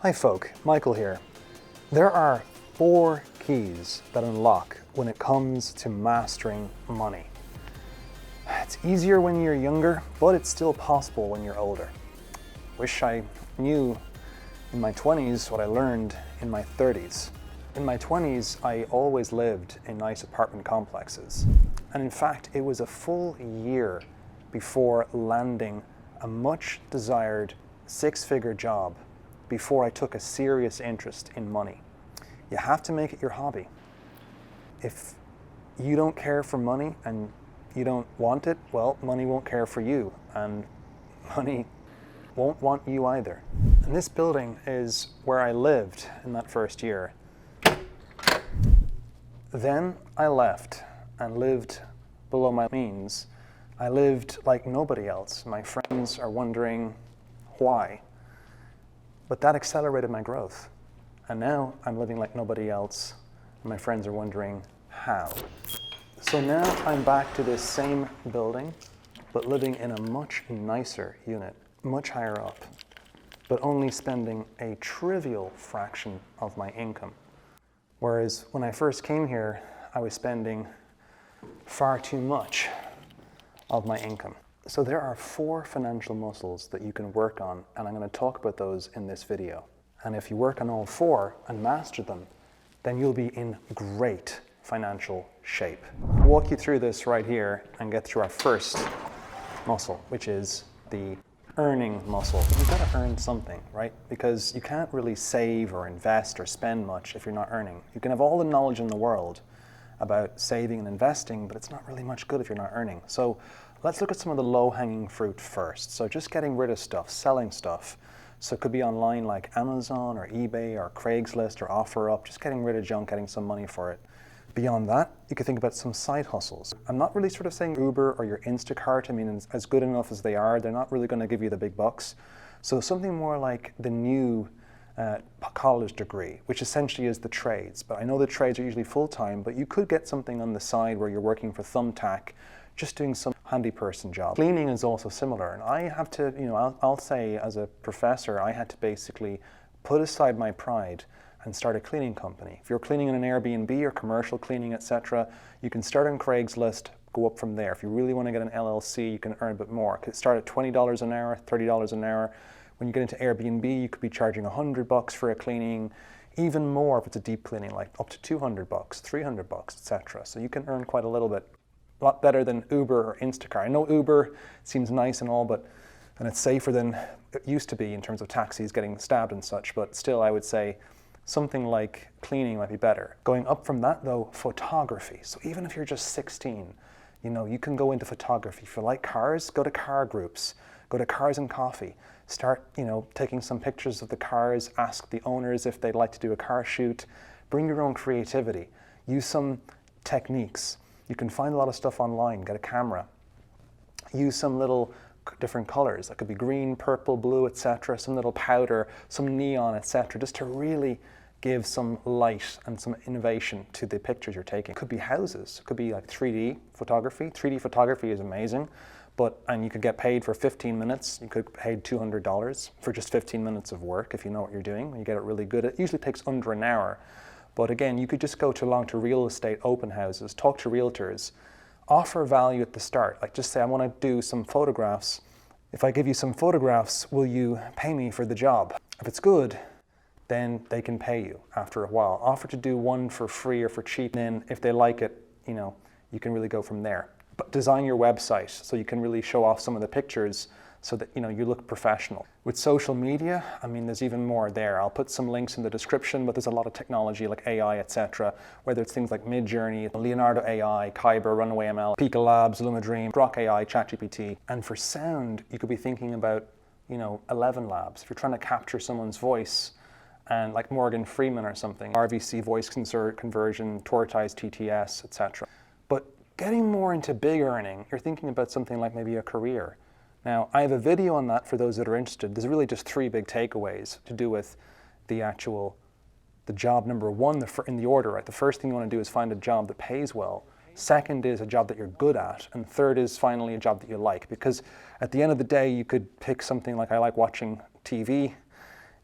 Hi folk, Michael here. There are 4 keys that unlock when it comes to mastering money. It's easier when you're younger, but it's still possible when you're older. Wish I knew in my 20s what I learned in my 30s. In my 20s, I always lived in nice apartment complexes. And in fact, it was a full year before landing a much desired 6-figure job before I took a serious interest in money. You have to make it your hobby. If you don't care for money and you don't want it, well, money won't care for you, and money won't want you either. And this building is where I lived in that first year. Then I left and lived below my means. I lived like nobody else. My friends are wondering why. But that accelerated my growth. And now I'm living like nobody else, and my friends are wondering how. So now I'm back to this same building, but living in a much nicer unit, much higher up, but only spending a trivial fraction of my income. Whereas when I first came here, I was spending far too much of my income. So there are 4 financial muscles that you can work on, and I'm going to talk about those in this video. And if you work on all 4 and master them, then you'll be in great financial shape. I'll walk you through this right here and get through our first muscle, which is the earning muscle. You've got to earn something, right? Because you can't really save or invest or spend much if you're not earning. You can have all the knowledge in the world about saving and investing, but it's not really much good if you're not earning. So let's look at some of the low-hanging fruit first. So just getting rid of stuff, selling stuff. So it could be online like Amazon or eBay or Craigslist or OfferUp, just getting rid of junk, getting some money for it. Beyond that, you could think about some side hustles. I'm not really sort of saying Uber or your Instacart. I mean, as good enough as they are, they're not really going to give you the big bucks. So something more like the new college degree, which essentially is the trades. But I know the trades are usually full-time, but you could get something on the side where you're working for Thumbtack, just doing some handy person job. Cleaning is also similar, and I have to, I'll say as a professor, I had to basically put aside my pride and start a cleaning company. If you're cleaning in an Airbnb or commercial cleaning, etc., you can start on Craigslist, go up from there. If you really want to get an LLC, you can earn a bit more. It could start at $20 an hour, $30 an hour. When you get into Airbnb, you could be charging $100 for a cleaning, even more if it's a deep cleaning, like up to $200, $300, etc. So you can earn quite a little bit. A lot better than Uber or Instacart. I know Uber seems nice and all, and it's safer than it used to be in terms of taxis getting stabbed and such, but still I would say something like cleaning might be better. Going up from that though, photography. So even if you're just 16, you can go into photography. If you like cars, go to car groups, go to Cars and Coffee. Start, taking some pictures of the cars, ask the owners if they'd like to do a car shoot. Bring your own creativity. Use some techniques. You can find a lot of stuff online, get a camera. Use some little different colors. That could be green, purple, blue, etc. Some little powder, some neon, etc. Just to really give some light and some innovation to the pictures you're taking. It could be houses. It could be like 3D photography. 3D photography is amazing, and you could get paid for 15 minutes. You could get paid $200 for just 15 minutes of work if you know what you're doing. When you get it really good, it usually takes under an hour. But again, you could just go to real estate open houses, talk to realtors, offer value at the start. Like just say, I want to do some photographs. If I give you some photographs, will you pay me for the job? If it's good, then they can pay you after a while. Offer to do one for free or for cheap. And then if they like it, you can really go from there. But design your website so you can really show off some of the pictures so that you look professional. With social media, there's even more there. I'll put some links in the description, but there's a lot of technology like AI, etc. Whether it's things like Midjourney, Leonardo AI, Kyber, Runway ML, Pika Labs, LumaDream, Grok AI, ChatGPT. And for sound, you could be thinking about 11 Labs. If you're trying to capture someone's voice, and like Morgan Freeman or something, RVC voice conversion, Tortoise TTS, etc. But getting more into big earning, you're thinking about something like maybe a career. Now, I have a video on that for those that are interested. There's really just 3 big takeaways to do with the job number 1 in the order, right? The first thing you want to do is find a job that pays well. Second is a job that you're good at. And third is finally a job that you like. Because at the end of the day, you could pick something like I like watching TV.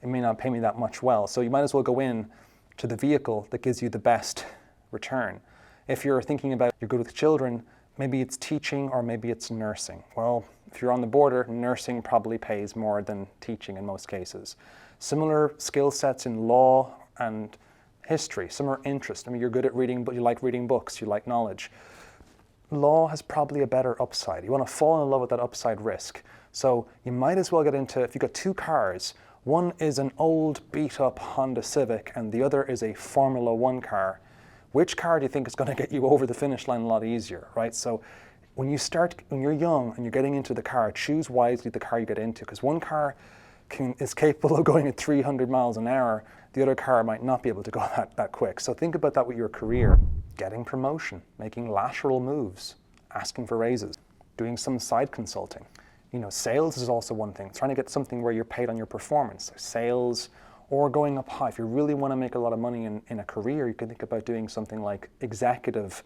it may not pay me that much well. So you might as well go in to the vehicle that gives you the best return. If you're thinking about you're good with children, maybe it's teaching or maybe it's nursing. Well, if you're on the border, nursing probably pays more than teaching in most cases. Similar skill sets in law and history, similar interest. I mean, you're good at reading, but you like reading books, you like knowledge. Law has probably a better upside. You want to fall in love with that upside risk. So you might as well get into, if you've got two cars, one is an old beat up Honda Civic and the other is a Formula One car. Which car do you think is going to get you over the finish line a lot easier, right? So when you're young and you're getting into the car, choose wisely the car you get into, because one car is capable of going at 300 miles an hour. The other car might not be able to go that quick. So think about that with your career. Getting promotion, making lateral moves, asking for raises, doing some side consulting. Sales is also one thing. Trying to get something where you're paid on your performance. Sales, or going up high. If you really want to make a lot of money in a career, you can think about doing something like executive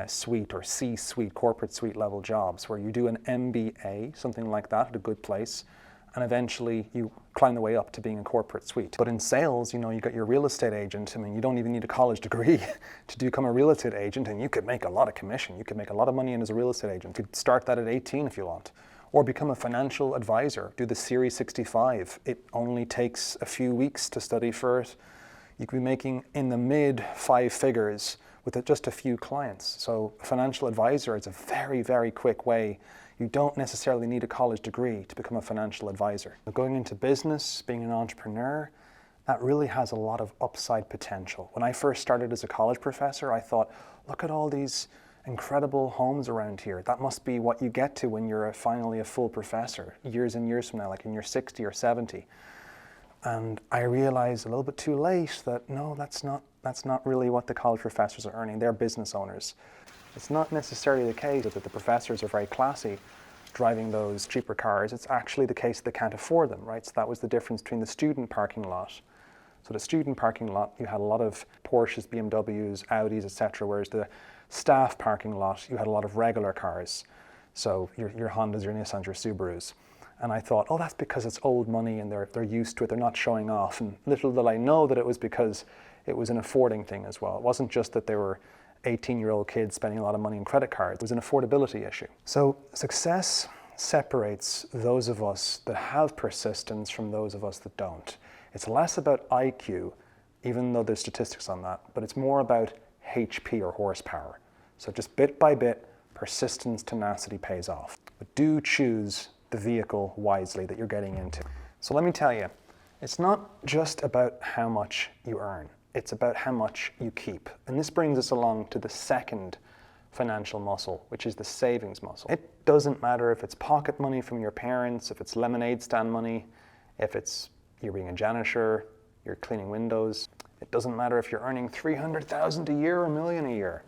suite or C-suite, corporate suite level jobs, where you do an MBA, something like that at a good place, and eventually you climb the way up to being a corporate suite. But in sales, you got your real estate agent. I mean, you don't even need a college degree to become a real estate agent, and you could make a lot of commission. You could make a lot of money in as a real estate agent. You could start that at 18 if you want. Or become a financial advisor, do the Series 65. It only takes a few weeks to study for it. You could be making in the mid 5 figures with just a few clients. So a financial advisor is a very, very quick way. You don't necessarily need a college degree to become a financial advisor. Going into business, being an entrepreneur, that really has a lot of upside potential. When I first started as a college professor, I thought, look at all these incredible homes around here. That must be what you get to when you're finally a full professor, years and years from now, like when you're 60 or 70. And I realized a little bit too late that no, that's not really what the college professors are earning. They're business owners. It's not necessarily the case that the professors are very classy driving those cheaper cars. It's actually the case that they can't afford them, right? So that was the difference between the student parking lot. So the student parking lot, you had a lot of Porsches, BMWs, Audis, etc., whereas the staff parking lot, you had a lot of regular cars. So your Hondas, your Nissans, your Subarus. And I thought, oh, that's because it's old money and they're used to it, they're not showing off. And little did I know that it was because it was an affording thing as well. It wasn't just that they were 18-year-old kids spending a lot of money on credit cards. It was an affordability issue. So success separates those of us that have persistence from those of us that don't. It's less about IQ, even though there's statistics on that, but it's more about HP or horsepower. So just bit by bit, persistence, tenacity pays off. But do choose the vehicle wisely that you're getting into. So let me tell you, it's not just about how much you earn. It's about how much you keep. And this brings us along to the second financial muscle, which is the savings muscle. It doesn't matter if it's pocket money from your parents, if it's lemonade stand money, if it's you're being a janitor, you're cleaning windows. It doesn't matter if you're earning $300,000 a year or $1 million a year.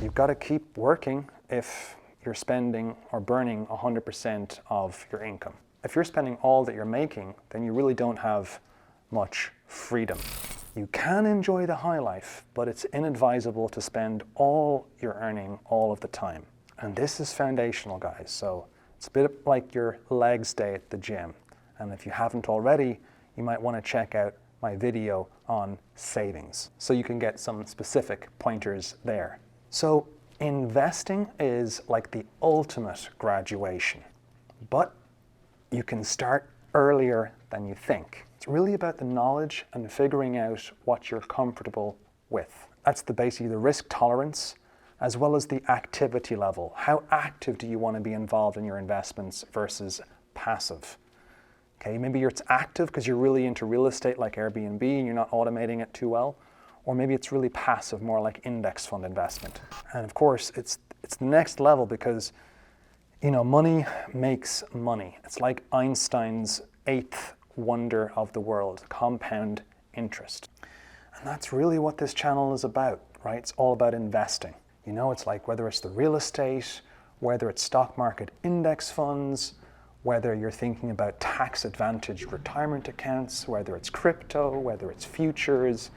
You've got to keep working if you're spending or burning 100% of your income. If you're spending all that you're making, then you really don't have much freedom. You can enjoy the high life, but it's inadvisable to spend all you're earning all of the time. And this is foundational, guys. So it's a bit like your legs day at the gym. And if you haven't already, you might want to check out my video on savings so you can get some specific pointers there. So investing is like the ultimate graduation, but you can start earlier than you think. It's really about the knowledge and figuring out what you're comfortable with. That's basically the risk tolerance as well as the activity level. How active do you want to be involved in your investments versus passive? Okay, maybe it's active because you're really into real estate like Airbnb and you're not automating it too well. Or maybe it's really passive, more like index fund investment. And of course, it's the next level because, money makes money. It's like Einstein's 8th wonder of the world, compound interest. And that's really what this channel is about, right? It's all about investing. It's like whether it's the real estate, whether it's stock market index funds, whether you're thinking about tax-advantaged retirement accounts, whether it's crypto, whether it's futures,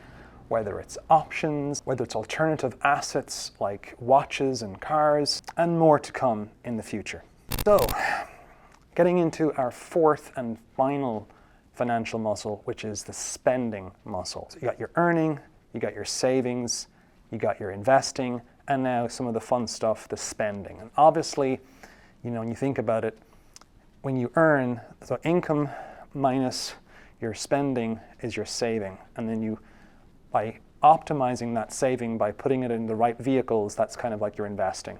whether it's options, whether it's alternative assets like watches and cars, and more to come in the future. So, getting into our fourth and final financial muscle, which is the spending muscle. So you got your earning, you got your savings, you got your investing, and now some of the fun stuff, the spending. And obviously, you know, when you think about it, when you earn, so income minus your spending is your saving. And then you, by optimizing that saving, by putting it in the right vehicles, that's kind of like your investing,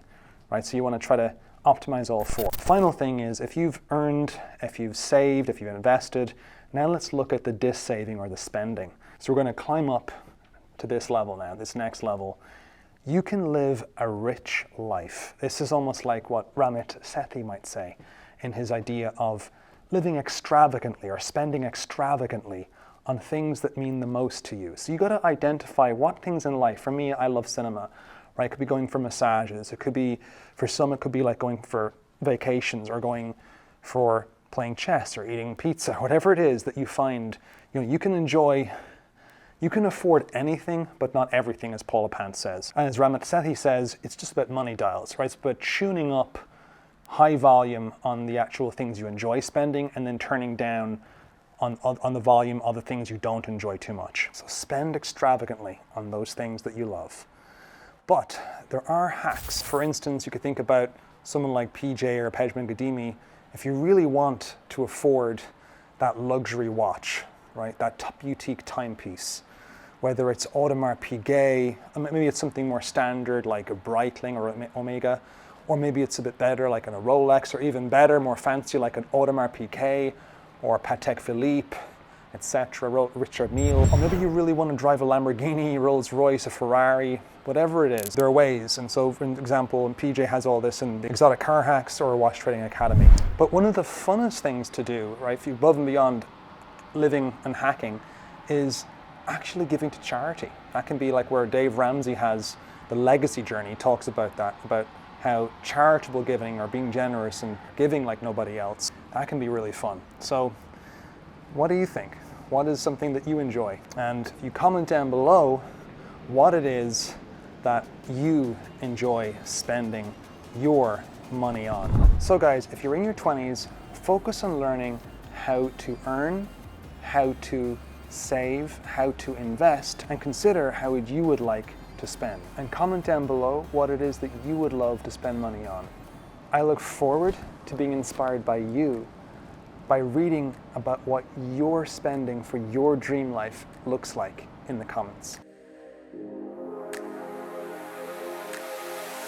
right? So you want to try to optimize all four. Final thing is, if you've earned, if you've saved, if you've invested, now let's look at the dis-saving or the spending. So we're going to climb up to this level now, this next level. You can live a rich life. This is almost like what Ramit Sethi might say in his idea of living extravagantly or spending extravagantly on things that mean the most to you. So you got to identify what things in life. For me, I love cinema, right? It could be going for massages. It could be, for some, it could be like going for vacations or going for playing chess or eating pizza, whatever it is that you find, you know, you can enjoy. You can afford anything, but not everything, as Paula Pant says. And as Ramit Sethi says, it's just about money dials, right? It's about tuning up high volume on the actual things you enjoy spending and then turning down on the volume of the things you don't enjoy too much. So spend extravagantly on those things that you love. But there are hacks. For instance, you could think about someone like PJ or Pejman Gadimi. If you really want to afford that luxury watch, right, that top boutique timepiece, whether it's Audemars Piguet, maybe it's something more standard like a Breitling or Omega, or maybe it's a bit better like a Rolex, or even better, more fancy like an Audemars Piguet or Patek Philippe, etc., Richard Mille. Or maybe you really want to drive a Lamborghini, Rolls Royce, a Ferrari, whatever it is. There are ways, and so for example, PJ has all this in the Exotic Car Hacks or Watch Trading Academy. But one of the funnest things to do, right, if you above and beyond living and hacking, is actually giving to charity. That can be like where Dave Ramsey has the legacy journey. He talks about that, about how charitable giving or being generous and giving like nobody else, that can be really fun. So what do you think? What is something that you enjoy? And you comment down below what it is that you enjoy spending your money on. So guys, if you're in your 20s, focus on learning how to earn, how to save, how to invest, and consider how you would like to spend. And comment down below what it is that you would love to spend money on. I look forward to being inspired by you by reading about what your spending for your dream life looks like in the comments.